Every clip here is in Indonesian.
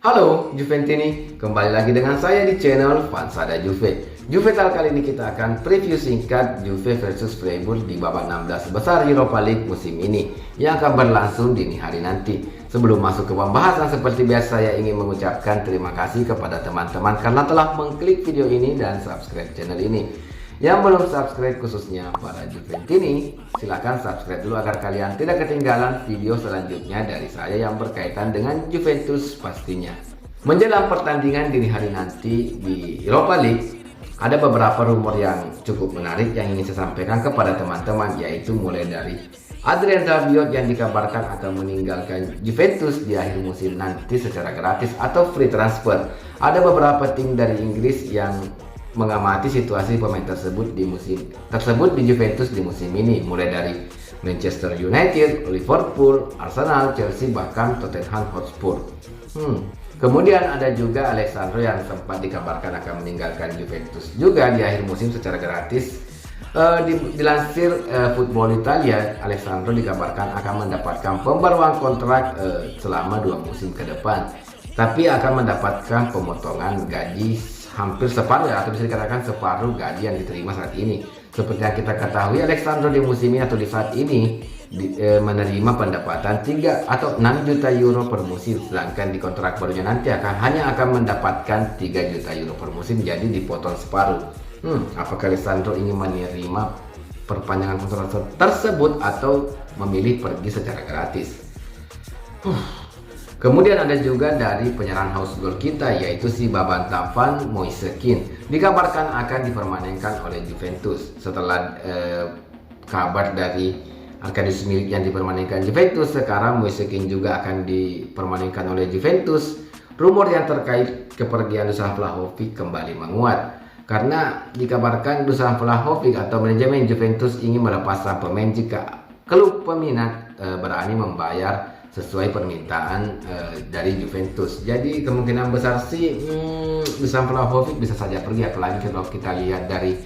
Halo Juventini, kembali lagi dengan saya di channel Fansada Juve. Juvetal kali ini kita akan preview singkat Juve versus Freiburg di babak 16 besar Europa League musim ini yang akan berlangsung dini hari nanti. Sebelum masuk ke pembahasan, seperti biasa saya ingin mengucapkan terima kasih kepada teman-teman karena telah mengklik video ini dan subscribe channel ini. Yang belum subscribe, khususnya para Juventini, silahkan subscribe dulu agar kalian tidak ketinggalan video selanjutnya dari saya yang berkaitan dengan Juventus pastinya. Menjelang pertandingan dini hari nanti di Europa League, ada beberapa rumor yang cukup menarik yang ingin saya sampaikan kepada teman-teman, yaitu mulai dari Adrien Rabiot yang dikabarkan akan meninggalkan Juventus di akhir musim nanti secara gratis atau free transfer. Ada beberapa tim dari Inggris yang mengamati situasi pemain tersebut di Juventus di musim ini, mulai dari Manchester United, Liverpool, Arsenal, Chelsea, bahkan Tottenham Hotspur. Kemudian ada juga Alessandro yang sempat dikabarkan akan meninggalkan Juventus juga di akhir musim secara gratis. Dilansir Football Italia, Alessandro dikabarkan akan mendapatkan pembaruan kontrak selama 2 musim ke depan, tapi akan mendapatkan pemotongan gaji hampir separuh, atau bisa dikatakan separuh gaji yang diterima saat ini. Seperti yang kita ketahui, Alessandro di musim ini atau di saat ini menerima pendapatan 3 atau 6 juta euro per musim, sedangkan di kontrak barunya nanti hanya akan mendapatkan 3 juta euro per musim, jadi dipotong separuh. Apakah Alessandro ingin menerima perpanjangan kontrak tersebut atau memilih pergi secara gratis? Kemudian ada juga dari penyerang house goal kita, yaitu si Babanta Van Moisekin, dikabarkan akan dipermanenkan oleh Juventus. Setelah kabar dari Arkadiusz Milik yang dipermanenkan Juventus, sekarang Moisekin juga akan dipermanenkan oleh Juventus. Rumor yang terkait kepergian Dusan Vlahovic kembali menguat, karena dikabarkan Dusan Vlahovic atau manajemen Juventus ingin melepas sang pemain jika klub peminat berani membayar sesuai permintaan dari Juventus. Jadi kemungkinan besar sih Dusan Vlahovic bisa saja pergi, apalagi kalau kita lihat dari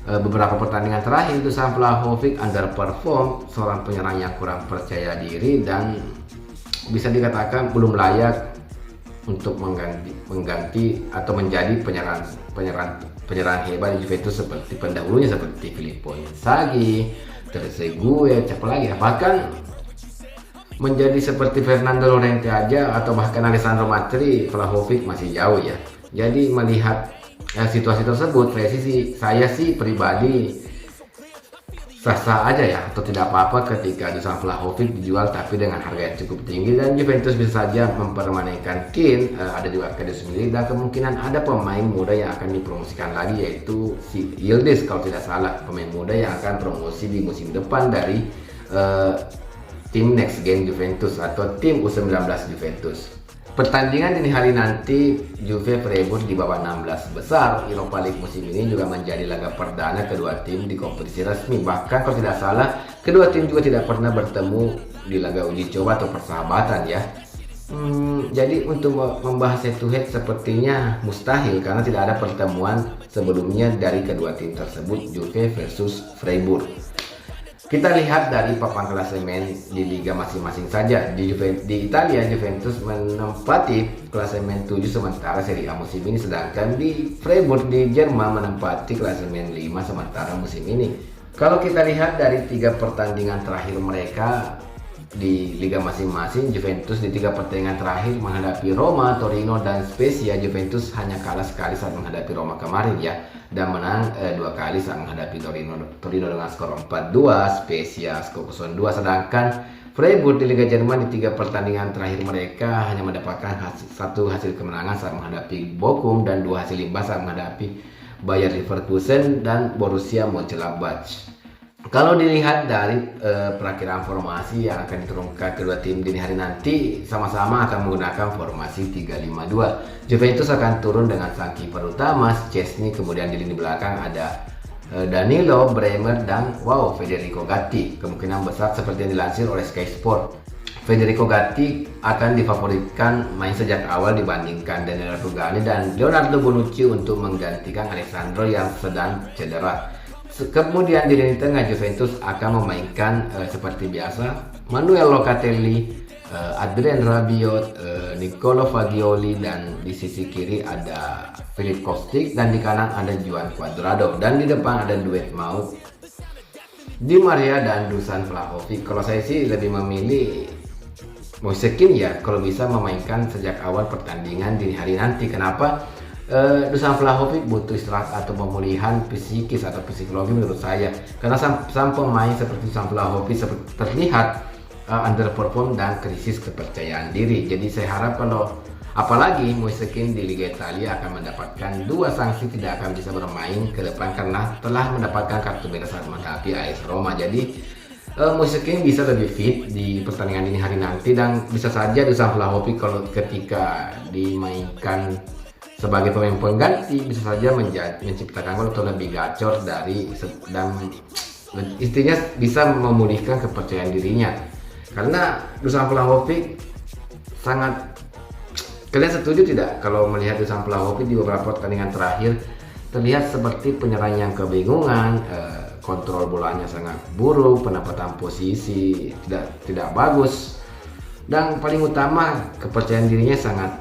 beberapa pertandingan terakhir Dusan Vlahovic underperform, seorang penyerang yang kurang percaya diri dan bisa dikatakan belum layak untuk mengganti atau menjadi penyerang hebat di Juventus seperti pendahulunya, seperti Filippo Inzaghi, Trezeguet, siapa lagi, bahkan menjadi seperti Fernando Llorente aja atau bahkan Alessandro Matri, Vlahovic masih jauh ya. Jadi melihat situasi tersebut, saya sih pribadi sah-sah aja ya, atau tidak apa-apa ketika Dusan Vlahovic dijual tapi dengan harga yang cukup tinggi, dan Juventus bisa saja mempermanenkan Kean. Ada juga Arkadiusz Milik, dan kemungkinan ada pemain muda yang akan dipromosikan lagi, yaitu si Yildiz kalau tidak salah, pemain muda yang akan promosi di musim depan dari tim Next Gen Juventus atau tim U19 Juventus. Pertandingan dini hari nanti Juve Freiburg di babak 16 besar Europa League musim ini juga menjadi laga perdana kedua tim di kompetisi resmi. Bahkan kalau tidak salah, kedua tim juga tidak pernah bertemu di laga uji coba atau persahabatan ya. Jadi untuk membahas head to head sepertinya mustahil karena tidak ada pertemuan sebelumnya dari kedua tim tersebut, Juve versus Freiburg. Kita lihat dari papan klasemen di liga masing-masing saja. Di Italia, Juventus menempati klasemen 7 sementara Serie A musim ini, sedangkan di Freiburg di Jerman menempati klasemen 5 sementara musim ini. Kalau kita lihat dari 3 pertandingan terakhir mereka di liga masing-masing, Juventus di 3 pertandingan terakhir menghadapi Roma, Torino, dan Spezia, Juventus hanya kalah sekali saat menghadapi Roma kemarin ya, dan menang 2 kali saat menghadapi Torino dengan skor 4-2, Spezia skor 0-2. Sedangkan Freiburg di Liga Jerman di 3 pertandingan terakhir mereka hanya mendapatkan 1 hasil kemenangan saat menghadapi Bochum dan 2 hasil imbang saat menghadapi Bayer Leverkusen dan Borussia Mönchengladbach. Kalau dilihat dari perakiraan formasi yang akan diturunkan kedua tim dini hari nanti, sama-sama akan menggunakan formasi 3-5-2. Juventus akan turun dengan sang kiper utama Szczęsny, kemudian di lini belakang ada Danilo, Bremer, dan Federico Gatti. Kemungkinan besar seperti yang dilansir oleh Sky Sport, Federico Gatti akan difavoritkan main sejak awal dibandingkan Daniele Rugani dan Leonardo Bonucci untuk menggantikan Alessandro yang sedang cedera. Kemudian di lini tengah Juventus akan memainkan seperti biasa Manuel Locatelli, Adrien Rabiot, Nicolo Fagioli, dan di sisi kiri ada Filip Kostic, dan di kanan ada Juan Cuadrado, dan di depan ada duet maut Di Maria dan Dusan Vlahovic. Kalau saya sih lebih memilih Moise Kean ya, kalau bisa memainkan sejak awal pertandingan dini hari nanti. Kenapa? Dusan Vlahovic butuh istirahat atau pemulihan psikis atau psikologi menurut saya, karena sang pemain seperti Dusan Vlahovic terlihat underperform dan krisis kepercayaan diri. Jadi saya harap kalau apalagi Moise Kean di Liga Italia akan mendapatkan 2 sanksi, tidak akan bisa bermain ke depan karena telah mendapatkan kartu merah saat menghadapi AS Roma. Jadi Moise Kean bisa lebih fit di pertandingan ini hari nanti, dan bisa saja Dusan Vlahovic kalau ketika dimainkan sebagai pemain pengganti bisa saja menciptakan gol atau lebih gacor dan istrinya bisa memulihkan kepercayaan dirinya. Karena Dusan Vlahovic sangat, kalian setuju tidak kalau melihat Dusan Vlahovic di beberapa pertandingan terakhir terlihat seperti penyerang yang kebingungan, kontrol bolanya sangat buruk, penempatan posisi tidak bagus, dan paling utama kepercayaan dirinya sangat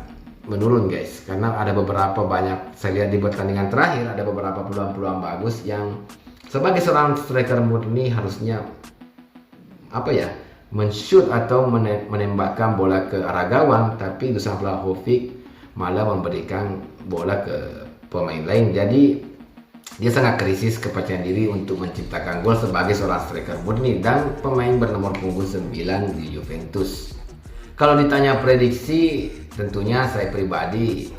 menurun guys. Karena ada beberapa banyak, saya lihat di pertandingan terakhir ada beberapa peluang-peluang bagus yang sebagai seorang striker murni harusnya men-shoot atau menembakkan bola ke arah gawang, tapi Dusan Vlahovic malah memberikan bola ke pemain lain. Jadi dia sangat krisis kepercayaan diri untuk menciptakan gol sebagai seorang striker murni dan pemain bernomor punggung 9 di Juventus. Kalau ditanya prediksi, tentunya saya pribadi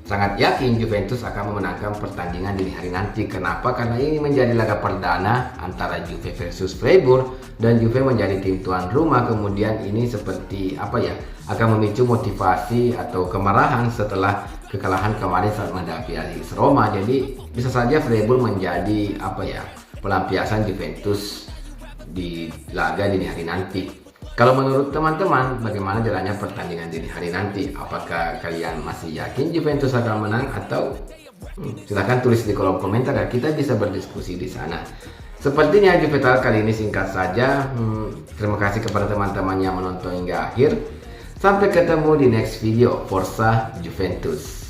sangat yakin Juventus akan memenangkan pertandingan di hari nanti. Kenapa? Karena ini menjadi laga perdana antara Juve versus Freiburg, dan Juve menjadi tim tuan rumah. Kemudian ini seperti akan memicu motivasi atau kemarahan setelah kekalahan kemarin saat menghadapi AS Roma. Jadi bisa saja Freiburg menjadi pelampiasan Juventus di laga dini hari nanti. Kalau menurut teman-teman, bagaimana jalannya pertandingan dini hari nanti? Apakah kalian masih yakin Juventus akan menang atau silahkan tulis di kolom komentar ya, kita bisa berdiskusi di sana. Sepertinya Juventus kali ini singkat saja. Terima kasih kepada teman-teman yang menonton hingga akhir. Sampai ketemu di next video. Forza Juventus.